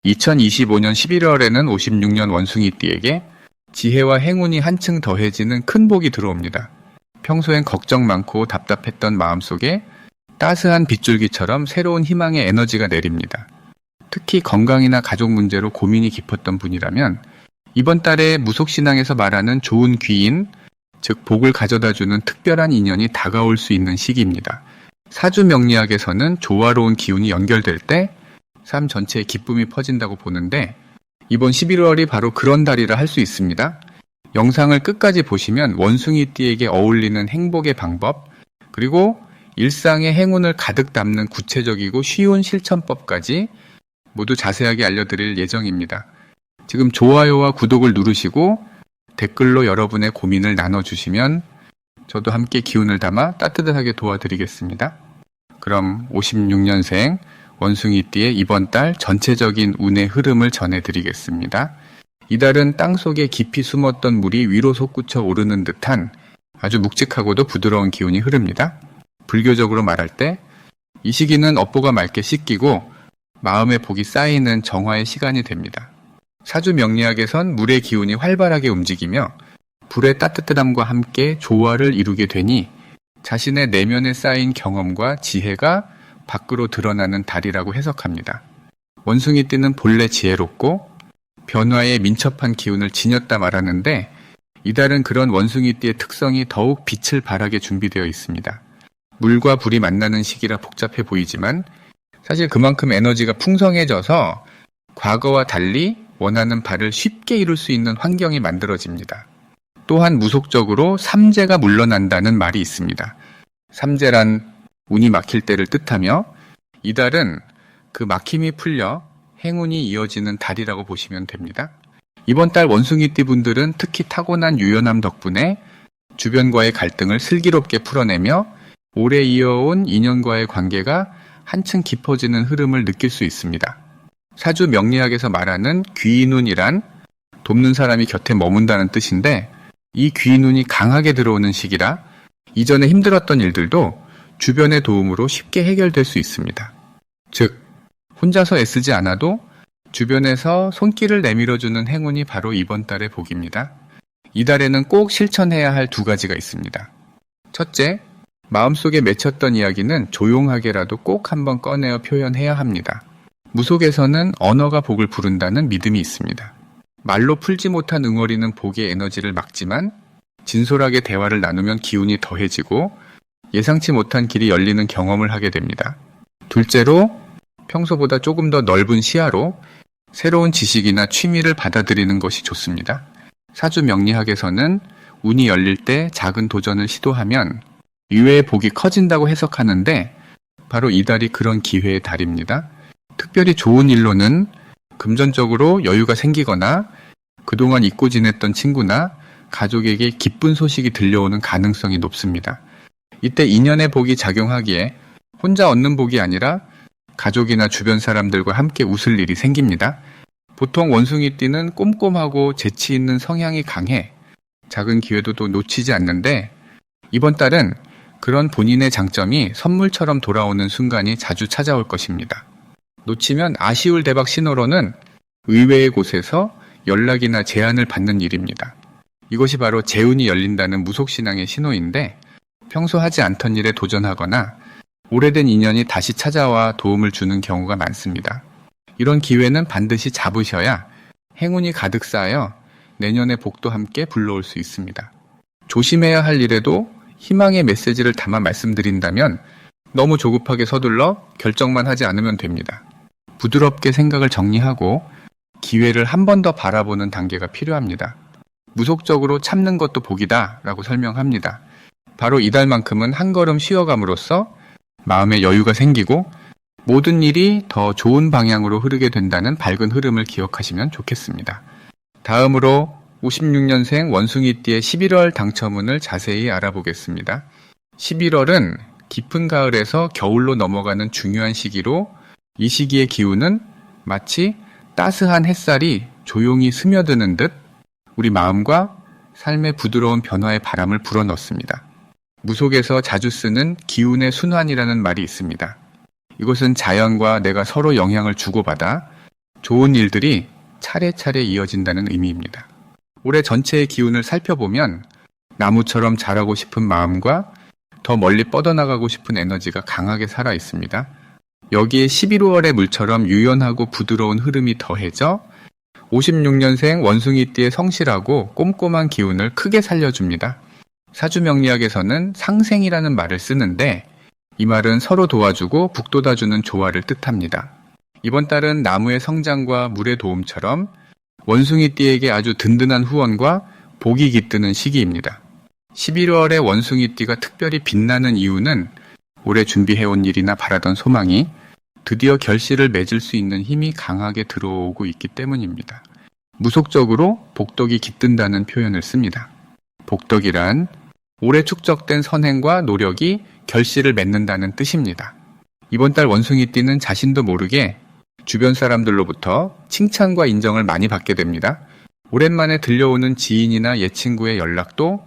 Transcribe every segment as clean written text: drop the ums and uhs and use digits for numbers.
2025년 11월에는 56년 원숭이띠에게 지혜와 행운이 한층 더해지는 큰 복이 들어옵니다. 평소엔 걱정 많고 답답했던 마음속에 따스한 빗줄기처럼 새로운 희망의 에너지가 내립니다. 특히 건강이나 가족 문제로 고민이 깊었던 분이라면 이번 달에 무속신앙에서 말하는 좋은 귀인, 즉 복을 가져다주는 특별한 인연이 다가올 수 있는 시기입니다. 사주명리학에서는 조화로운 기운이 연결될 때 삶 전체에 기쁨이 퍼진다고 보는데 이번 11월이 바로 그런 달이라 할 수 있습니다. 영상을 끝까지 보시면 원숭이띠에게 어울리는 행복의 방법, 그리고 일상의 행운을 가득 담는 구체적이고 쉬운 실천법까지 모두 자세하게 알려드릴 예정입니다. 지금 좋아요와 구독을 누르시고 댓글로 여러분의 고민을 나눠주시면 저도 함께 기운을 담아 따뜻하게 도와드리겠습니다. 그럼 56년생 원숭이띠의 이번 달 전체적인 운의 흐름을 전해드리겠습니다. 이달은 땅속에 깊이 숨었던 물이 위로 솟구쳐 오르는 듯한 아주 묵직하고도 부드러운 기운이 흐릅니다. 불교적으로 말할 때 이 시기는 업보가 맑게 씻기고 마음의 복이 쌓이는 정화의 시간이 됩니다. 사주 명리학에선 물의 기운이 활발하게 움직이며 불의 따뜻함과 함께 조화를 이루게 되니 자신의 내면에 쌓인 경험과 지혜가 밖으로 드러나는 달이라고 해석합니다. 원숭이띠는 본래 지혜롭고 변화에 민첩한 기운을 지녔다 말하는데 이달은 그런 원숭이띠의 특성이 더욱 빛을 발하게 준비되어 있습니다. 물과 불이 만나는 시기라 복잡해 보이지만 사실 그만큼 에너지가 풍성해져서 과거와 달리 원하는 바를 쉽게 이룰 수 있는 환경이 만들어집니다. 또한 무속적으로 삼재가 물러난다는 말이 있습니다. 삼재란 운이 막힐 때를 뜻하며 이달은 그 막힘이 풀려 행운이 이어지는 달이라고 보시면 됩니다. 이번 달 원숭이띠 분들은 특히 타고난 유연함 덕분에 주변과의 갈등을 슬기롭게 풀어내며 오래 이어온 인연과의 관계가 한층 깊어지는 흐름을 느낄 수 있습니다. 사주 명리학에서 말하는 귀인운이란 돕는 사람이 곁에 머문다는 뜻인데 이 귀인운이 강하게 들어오는 시기라 이전에 힘들었던 일들도 주변의 도움으로 쉽게 해결될 수 있습니다. 즉, 혼자서 애쓰지 않아도 주변에서 손길을 내밀어주는 행운이 바로 이번 달의 복입니다. 이달에는 꼭 실천해야 할 두 가지가 있습니다. 첫째, 마음속에 맺혔던 이야기는 조용하게라도 꼭 한번 꺼내어 표현해야 합니다. 무속에서는 언어가 복을 부른다는 믿음이 있습니다. 말로 풀지 못한 응어리는 복의 에너지를 막지만 진솔하게 대화를 나누면 기운이 더해지고 예상치 못한 길이 열리는 경험을 하게 됩니다. 둘째로 평소보다 조금 더 넓은 시야로 새로운 지식이나 취미를 받아들이는 것이 좋습니다. 사주 명리학에서는 운이 열릴 때 작은 도전을 시도하면 이외의 복이 커진다고 해석하는데 바로 이달이 그런 기회의 달입니다. 특별히 좋은 일로는 금전적으로 여유가 생기거나 그동안 잊고 지냈던 친구나 가족에게 기쁜 소식이 들려오는 가능성이 높습니다. 이때 인연의 복이 작용하기에 혼자 얻는 복이 아니라 가족이나 주변 사람들과 함께 웃을 일이 생깁니다. 보통 원숭이띠는 꼼꼼하고 재치 있는 성향이 강해 작은 기회도 또 놓치지 않는데 이번 달은 그런 본인의 장점이 선물처럼 돌아오는 순간이 자주 찾아올 것입니다. 놓치면 아쉬울 대박 신호로는 의외의 곳에서 연락이나 제안을 받는 일입니다. 이것이 바로 재운이 열린다는 무속신앙의 신호인데 평소 하지 않던 일에 도전하거나 오래된 인연이 다시 찾아와 도움을 주는 경우가 많습니다. 이런 기회는 반드시 잡으셔야 행운이 가득 쌓여 내년의 복도 함께 불러올 수 있습니다. 조심해야 할 일에도 희망의 메시지를 담아 말씀드린다면 너무 조급하게 서둘러 결정만 하지 않으면 됩니다. 부드럽게 생각을 정리하고 기회를 한 번 더 바라보는 단계가 필요합니다. 무속적으로 참는 것도 복이다 라고 설명합니다. 바로 이달만큼은 한 걸음 쉬어감으로써 마음의 여유가 생기고 모든 일이 더 좋은 방향으로 흐르게 된다는 밝은 흐름을 기억하시면 좋겠습니다. 다음으로 56년생 원숭이띠의 11월 당첨운을 자세히 알아보겠습니다. 11월은 깊은 가을에서 겨울로 넘어가는 중요한 시기로 이 시기의 기운은 마치 따스한 햇살이 조용히 스며드는 듯 우리 마음과 삶의 부드러운 변화의 바람을 불어넣습니다. 무속에서 자주 쓰는 기운의 순환이라는 말이 있습니다. 이것은 자연과 내가 서로 영향을 주고받아 좋은 일들이 차례차례 이어진다는 의미입니다. 올해 전체의 기운을 살펴보면 나무처럼 자라고 싶은 마음과 더 멀리 뻗어나가고 싶은 에너지가 강하게 살아 있습니다. 여기에 11월의 물처럼 유연하고 부드러운 흐름이 더해져 56년생 원숭이띠의 성실하고 꼼꼼한 기운을 크게 살려줍니다. 사주명리학에서는 상생이라는 말을 쓰는데 이 말은 서로 도와주고 북돋아주는 조화를 뜻합니다. 이번 달은 나무의 성장과 물의 도움처럼 원숭이띠에게 아주 든든한 후원과 복이 깃드는 시기입니다. 11월에 원숭이띠가 특별히 빛나는 이유는 올해 준비해온 일이나 바라던 소망이 드디어 결실을 맺을 수 있는 힘이 강하게 들어오고 있기 때문입니다. 무속적으로 복덕이 깃든다는 표현을 씁니다. 복덕이란 올해 축적된 선행과 노력이 결실을 맺는다는 뜻입니다. 이번 달 원숭이띠는 자신도 모르게 주변 사람들로부터 칭찬과 인정을 많이 받게 됩니다. 오랜만에 들려오는 지인이나 옛 친구의 연락도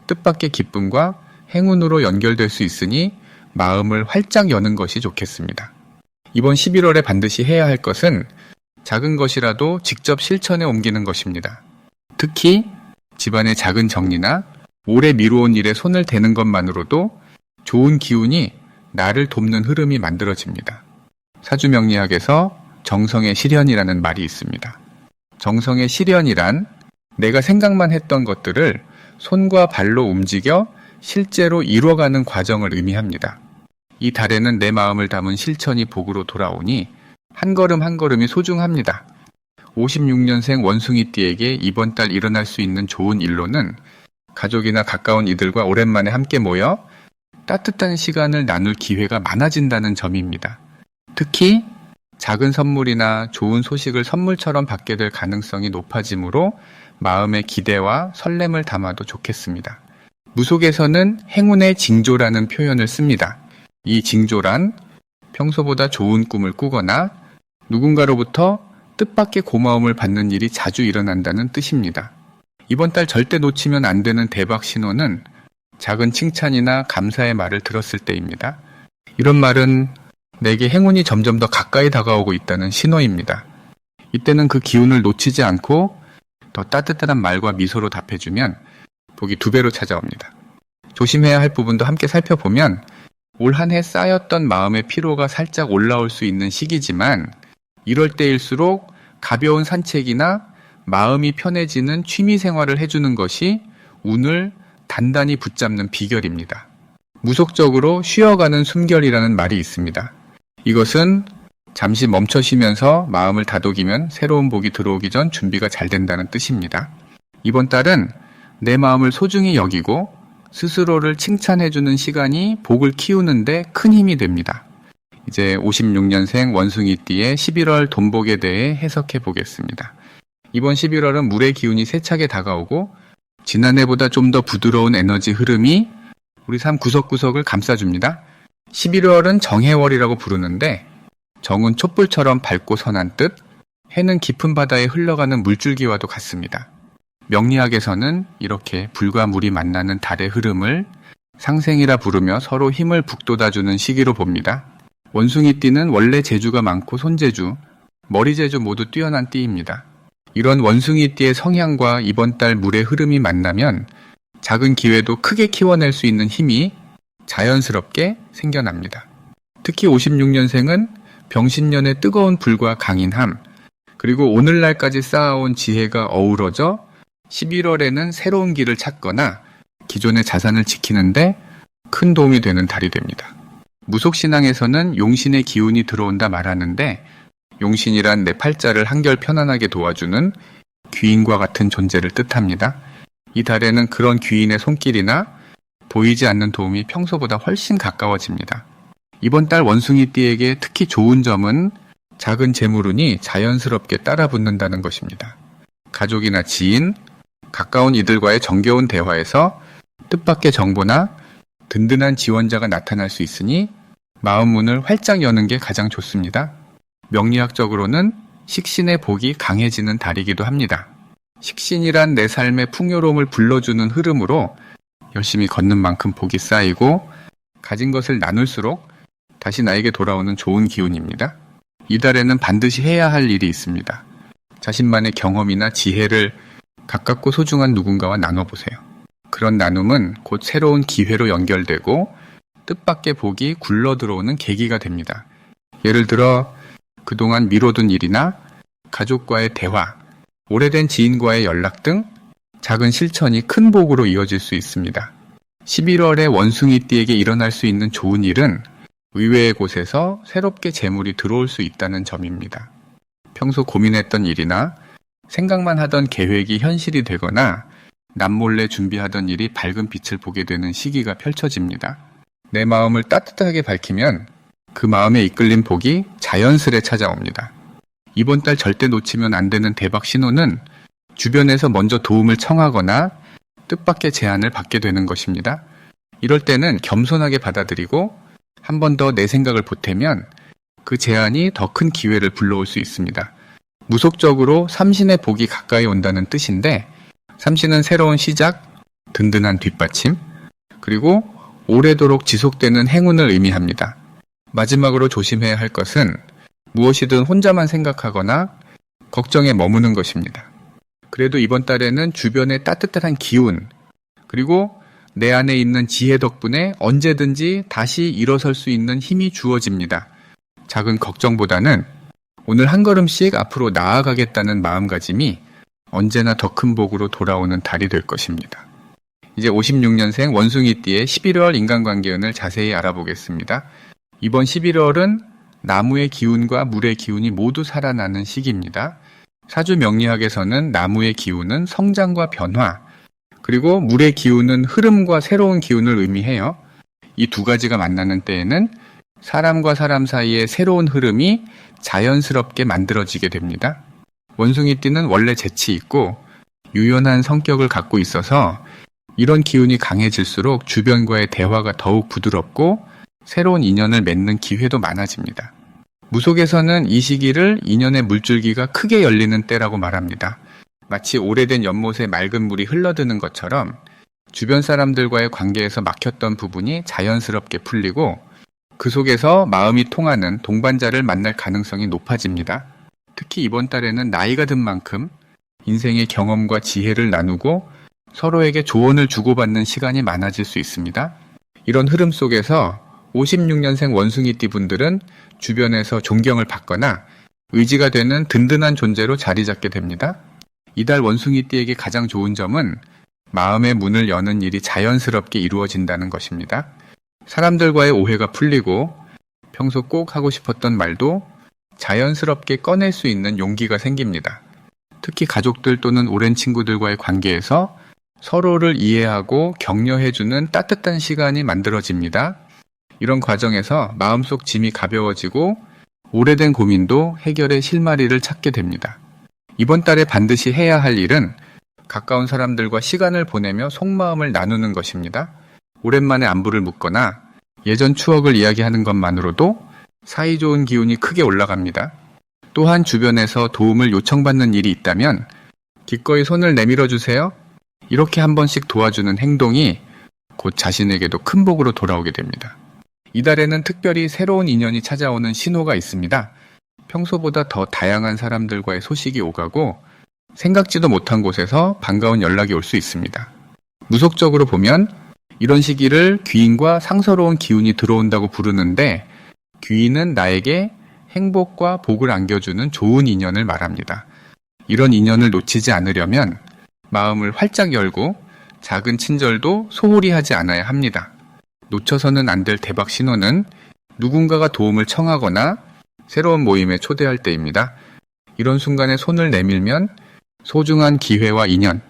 뜻밖의 기쁨과 행운으로 연결될 수 있으니 마음을 활짝 여는 것이 좋겠습니다. 이번 11월에 반드시 해야 할 것은 작은 것이라도 직접 실천에 옮기는 것입니다. 특히 집안의 작은 정리나 오래 미루온 일에 손을 대는 것만으로도 좋은 기운이 나를 돕는 흐름이 만들어집니다. 사주명리학에서 정성의 실현이라는 말이 있습니다. 정성의 실현이란 내가 생각만 했던 것들을 손과 발로 움직여 실제로 이루어가는 과정을 의미합니다. 이 달에는 내 마음을 담은 실천이 복으로 돌아오니 한 걸음 한 걸음이 소중합니다. 56년생 원숭이띠에게 이번 달 일어날 수 있는 좋은 일로는 가족이나 가까운 이들과 오랜만에 함께 모여 따뜻한 시간을 나눌 기회가 많아진다는 점입니다. 특히 작은 선물이나 좋은 소식을 선물처럼 받게 될 가능성이 높아지므로 마음의 기대와 설렘을 담아도 좋겠습니다. 무속에서는 행운의 징조라는 표현을 씁니다. 이 징조란 평소보다 좋은 꿈을 꾸거나 누군가로부터 뜻밖의 고마움을 받는 일이 자주 일어난다는 뜻입니다. 이번 달 절대 놓치면 안 되는 대박 신호는 작은 칭찬이나 감사의 말을 들었을 때입니다. 이런 말은 내게 행운이 점점 더 가까이 다가오고 있다는 신호입니다. 이때는 그 기운을 놓치지 않고 더 따뜻한 말과 미소로 답해주면 복이 2배로 찾아옵니다. 조심해야 할 부분도 함께 살펴보면 올 한 해 쌓였던 마음의 피로가 살짝 올라올 수 있는 시기지만 이럴 때일수록 가벼운 산책이나 마음이 편해지는 취미 생활을 해주는 것이 운을 단단히 붙잡는 비결입니다. 무속적으로 쉬어가는 숨결이라는 말이 있습니다. 이것은 잠시 멈춰 쉬면서 마음을 다독이면 새로운 복이 들어오기 전 준비가 잘 된다는 뜻입니다. 이번 달은 내 마음을 소중히 여기고 스스로를 칭찬해주는 시간이 복을 키우는데 큰 힘이 됩니다. 이제 56년생 원숭이띠의 11월 돈복에 대해 해석해 보겠습니다. 이번 11월은 물의 기운이 세차게 다가오고 지난해보다 좀 더 부드러운 에너지 흐름이 우리 삶 구석구석을 감싸줍니다. 11월은 정해월이라고 부르는데 정은 촛불처럼 밝고 선한 뜻, 해는 깊은 바다에 흘러가는 물줄기와도 같습니다. 명리학에서는 이렇게 불과 물이 만나는 달의 흐름을 상생이라 부르며 서로 힘을 북돋아주는 시기로 봅니다. 원숭이띠는 원래 재주가 많고 손재주, 머리재주 모두 뛰어난 띠입니다. 이런 원숭이띠의 성향과 이번 달 물의 흐름이 만나면 작은 기회도 크게 키워낼 수 있는 힘이 자연스럽게 생겨납니다. 특히 56년생은 병신년의 뜨거운 불과 강인함, 그리고 오늘날까지 쌓아온 지혜가 어우러져 11월에는 새로운 길을 찾거나 기존의 자산을 지키는데 큰 도움이 되는 달이 됩니다. 무속신앙에서는 용신의 기운이 들어온다 말하는데 용신이란 내 팔자를 한결 편안하게 도와주는 귀인과 같은 존재를 뜻합니다. 이 달에는 그런 귀인의 손길이나 보이지 않는 도움이 평소보다 훨씬 가까워집니다. 이번 달 원숭이띠에게 특히 좋은 점은 작은 재물운이 자연스럽게 따라붙는다는 것입니다. 가족이나 지인, 가까운 이들과의 정겨운 대화에서 뜻밖의 정보나 든든한 지원자가 나타날 수 있으니 마음 문을 활짝 여는 게 가장 좋습니다. 명리학적으로는 식신의 복이 강해지는 달이기도 합니다. 식신이란 내 삶의 풍요로움을 불러주는 흐름으로 열심히 걷는 만큼 복이 쌓이고 가진 것을 나눌수록 다시 나에게 돌아오는 좋은 기운입니다. 이달에는 반드시 해야 할 일이 있습니다. 자신만의 경험이나 지혜를 가깝고 소중한 누군가와 나눠보세요. 그런 나눔은 곧 새로운 기회로 연결되고 뜻밖의 복이 굴러 들어오는 계기가 됩니다. 예를 들어 그동안 미뤄둔 일이나 가족과의 대화, 오래된 지인과의 연락 등 작은 실천이 큰 복으로 이어질 수 있습니다. 11월에 원숭이띠에게 일어날 수 있는 좋은 일은 의외의 곳에서 새롭게 재물이 들어올 수 있다는 점입니다. 평소 고민했던 일이나 생각만 하던 계획이 현실이 되거나 남몰래 준비하던 일이 밝은 빛을 보게 되는 시기가 펼쳐집니다. 내 마음을 따뜻하게 밝히면 그 마음에 이끌린 복이 자연스레 찾아옵니다. 이번 달 절대 놓치면 안 되는 대박 신호는 주변에서 먼저 도움을 청하거나 뜻밖의 제안을 받게 되는 것입니다. 이럴 때는 겸손하게 받아들이고 한 번 더 내 생각을 보태면 그 제안이 더 큰 기회를 불러올 수 있습니다. 무속적으로 삼신의 복이 가까이 온다는 뜻인데 삼신은 새로운 시작, 든든한 뒷받침, 그리고 오래도록 지속되는 행운을 의미합니다. 마지막으로 조심해야 할 것은 무엇이든 혼자만 생각하거나 걱정에 머무는 것입니다. 그래도 이번 달에는 주변의 따뜻한 기운, 그리고 내 안에 있는 지혜 덕분에 언제든지 다시 일어설 수 있는 힘이 주어집니다. 작은 걱정보다는 오늘 한 걸음씩 앞으로 나아가겠다는 마음가짐이 언제나 더 큰 복으로 돌아오는 달이 될 것입니다. 이제 56년생 원숭이띠의 11월 인간관계운을 자세히 알아보겠습니다. 이번 11월은 나무의 기운과 물의 기운이 모두 살아나는 시기입니다. 사주 명리학에서는 나무의 기운은 성장과 변화, 그리고 물의 기운은 흐름과 새로운 기운을 의미해요. 이 두 가지가 만나는 때에는 사람과 사람 사이의 새로운 흐름이 자연스럽게 만들어지게 됩니다. 원숭이띠는 원래 재치 있고 유연한 성격을 갖고 있어서 이런 기운이 강해질수록 주변과의 대화가 더욱 부드럽고 새로운 인연을 맺는 기회도 많아집니다. 무속에서는 이 시기를 인연의 물줄기가 크게 열리는 때라고 말합니다. 마치 오래된 연못에 맑은 물이 흘러드는 것처럼 주변 사람들과의 관계에서 막혔던 부분이 자연스럽게 풀리고 그 속에서 마음이 통하는 동반자를 만날 가능성이 높아집니다. 특히 이번 달에는 나이가 든 만큼 인생의 경험과 지혜를 나누고 서로에게 조언을 주고받는 시간이 많아질 수 있습니다. 이런 흐름 속에서 56년생 원숭이띠 분들은 주변에서 존경을 받거나 의지가 되는 든든한 존재로 자리 잡게 됩니다. 이달 원숭이띠에게 가장 좋은 점은 마음의 문을 여는 일이 자연스럽게 이루어진다는 것입니다. 사람들과의 오해가 풀리고 평소 꼭 하고 싶었던 말도 자연스럽게 꺼낼 수 있는 용기가 생깁니다. 특히 가족들 또는 오랜 친구들과의 관계에서 서로를 이해하고 격려해주는 따뜻한 시간이 만들어집니다. 이런 과정에서 마음속 짐이 가벼워지고 오래된 고민도 해결의 실마리를 찾게 됩니다. 이번 달에 반드시 해야 할 일은 가까운 사람들과 시간을 보내며 속마음을 나누는 것입니다. 오랜만에 안부를 묻거나 예전 추억을 이야기하는 것만으로도 사이좋은 기운이 크게 올라갑니다. 또한 주변에서 도움을 요청받는 일이 있다면 기꺼이 손을 내밀어 주세요. 이렇게 한 번씩 도와주는 행동이 곧 자신에게도 큰 복으로 돌아오게 됩니다. 이달에는 특별히 새로운 인연이 찾아오는 신호가 있습니다. 평소보다 더 다양한 사람들과의 소식이 오가고 생각지도 못한 곳에서 반가운 연락이 올 수 있습니다. 무속적으로 보면 이런 시기를 귀인과 상서로운 기운이 들어온다고 부르는데 귀인은 나에게 행복과 복을 안겨주는 좋은 인연을 말합니다. 이런 인연을 놓치지 않으려면 마음을 활짝 열고 작은 친절도 소홀히 하지 않아야 합니다. 놓쳐서는 안 될 대박 신호는 누군가가 도움을 청하거나 새로운 모임에 초대할 때입니다. 이런 순간에 손을 내밀면 소중한 기회와 인연,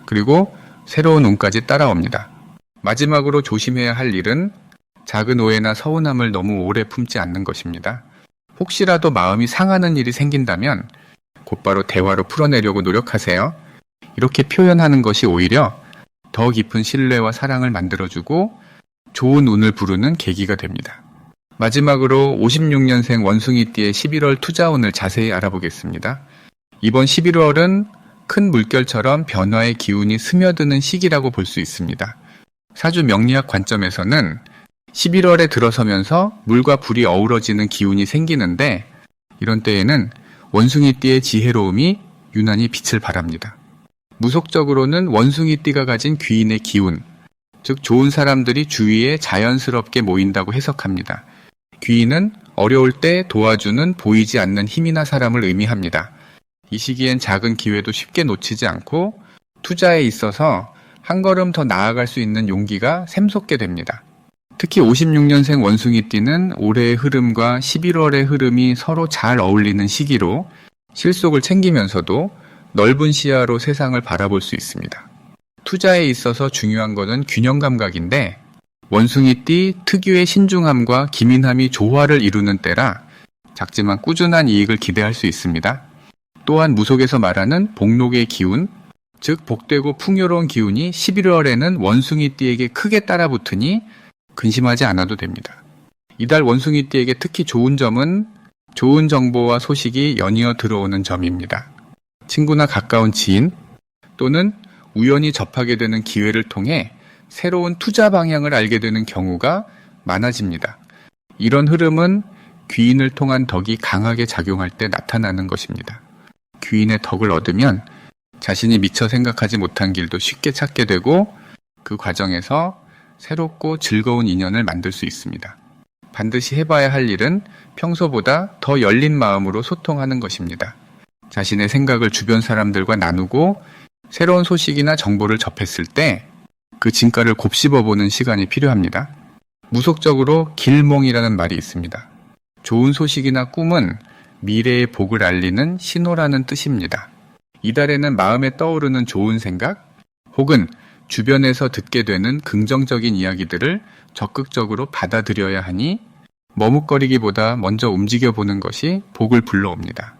그리고 새로운 운까지 따라옵니다. 마지막으로 조심해야 할 일은 작은 오해나 서운함을 너무 오래 품지 않는 것입니다. 혹시라도 마음이 상하는 일이 생긴다면 곧바로 대화로 풀어내려고 노력하세요. 이렇게 표현하는 것이 오히려 더 깊은 신뢰와 사랑을 만들어주고 좋은 운을 부르는 계기가 됩니다. 마지막으로 56년생 원숭이띠의 11월 투자운을 자세히 알아보겠습니다. 이번 11월은 큰 물결처럼 변화의 기운이 스며드는 시기라고 볼 수 있습니다. 사주 명리학 관점에서는 11월에 들어서면서 물과 불이 어우러지는 기운이 생기는데 이런 때에는 원숭이띠의 지혜로움이 유난히 빛을 발합니다. 무속적으로는 원숭이띠가 가진 귀인의 기운, 즉 좋은 사람들이 주위에 자연스럽게 모인다고 해석합니다. 귀인은 어려울 때 도와주는 보이지 않는 힘이나 사람을 의미합니다. 이 시기엔 작은 기회도 쉽게 놓치지 않고 투자에 있어서 한 걸음 더 나아갈 수 있는 용기가 샘솟게 됩니다. 특히 56년생 원숭이띠는 올해의 흐름과 11월의 흐름이 서로 잘 어울리는 시기로 실속을 챙기면서도 넓은 시야로 세상을 바라볼 수 있습니다. 투자에 있어서 중요한 것은 균형 감각인데 원숭이띠 특유의 신중함과 기민함이 조화를 이루는 때라 작지만 꾸준한 이익을 기대할 수 있습니다. 또한 무속에서 말하는 복록의 기운, 즉 복되고 풍요로운 기운이 11월에는 원숭이띠에게 크게 따라붙으니 근심하지 않아도 됩니다. 이달 원숭이띠에게 특히 좋은 점은 좋은 정보와 소식이 연이어 들어오는 점입니다. 친구나 가까운 지인 또는 우연히 접하게 되는 기회를 통해 새로운 투자 방향을 알게 되는 경우가 많아집니다. 이런 흐름은 귀인을 통한 덕이 강하게 작용할 때 나타나는 것입니다. 귀인의 덕을 얻으면 자신이 미처 생각하지 못한 길도 쉽게 찾게 되고 그 과정에서 새롭고 즐거운 인연을 만들 수 있습니다. 반드시 해봐야 할 일은 평소보다 더 열린 마음으로 소통하는 것입니다. 자신의 생각을 주변 사람들과 나누고 새로운 소식이나 정보를 접했을 때 그 진가를 곱씹어보는 시간이 필요합니다. 무속적으로 길몽이라는 말이 있습니다. 좋은 소식이나 꿈은 미래의 복을 알리는 신호라는 뜻입니다. 이달에는 마음에 떠오르는 좋은 생각 혹은 주변에서 듣게 되는 긍정적인 이야기들을 적극적으로 받아들여야 하니 머뭇거리기보다 먼저 움직여보는 것이 복을 불러옵니다.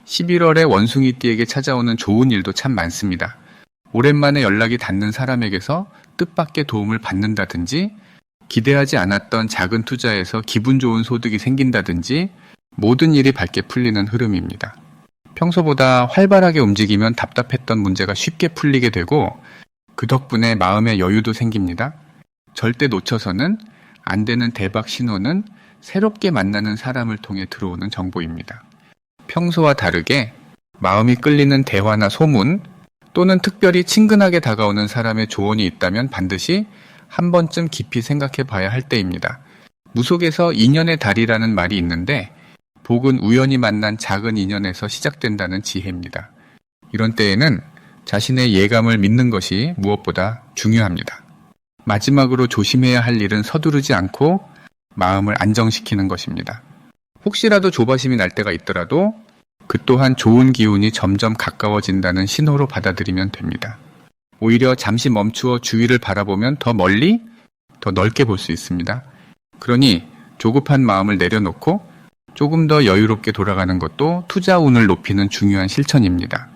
11월에 원숭이띠에게 찾아오는 좋은 일도 참 많습니다. 오랜만에 연락이 닿는 사람에게서 뜻밖의 도움을 받는다든지 기대하지 않았던 작은 투자에서 기분 좋은 소득이 생긴다든지 모든 일이 밝게 풀리는 흐름입니다. 평소보다 활발하게 움직이면 답답했던 문제가 쉽게 풀리게 되고 그 덕분에 마음의 여유도 생깁니다. 절대 놓쳐서는 안 되는 대박 신호는 새롭게 만나는 사람을 통해 들어오는 정보입니다. 평소와 다르게 마음이 끌리는 대화나 소문 또는 특별히 친근하게 다가오는 사람의 조언이 있다면 반드시 한 번쯤 깊이 생각해 봐야 할 때입니다. 무속에서 인연의 달이라는 말이 있는데 복은 우연히 만난 작은 인연에서 시작된다는 지혜입니다. 이런 때에는 자신의 예감을 믿는 것이 무엇보다 중요합니다. 마지막으로 조심해야 할 일은 서두르지 않고 마음을 안정시키는 것입니다. 혹시라도 조바심이 날 때가 있더라도 그 또한 좋은 기운이 점점 가까워진다는 신호로 받아들이면 됩니다. 오히려 잠시 멈추어 주위를 바라보면 더 멀리, 더 넓게 볼 수 있습니다. 그러니 조급한 마음을 내려놓고 조금 더 여유롭게 돌아가는 것도 투자 운을 높이는 중요한 실천입니다.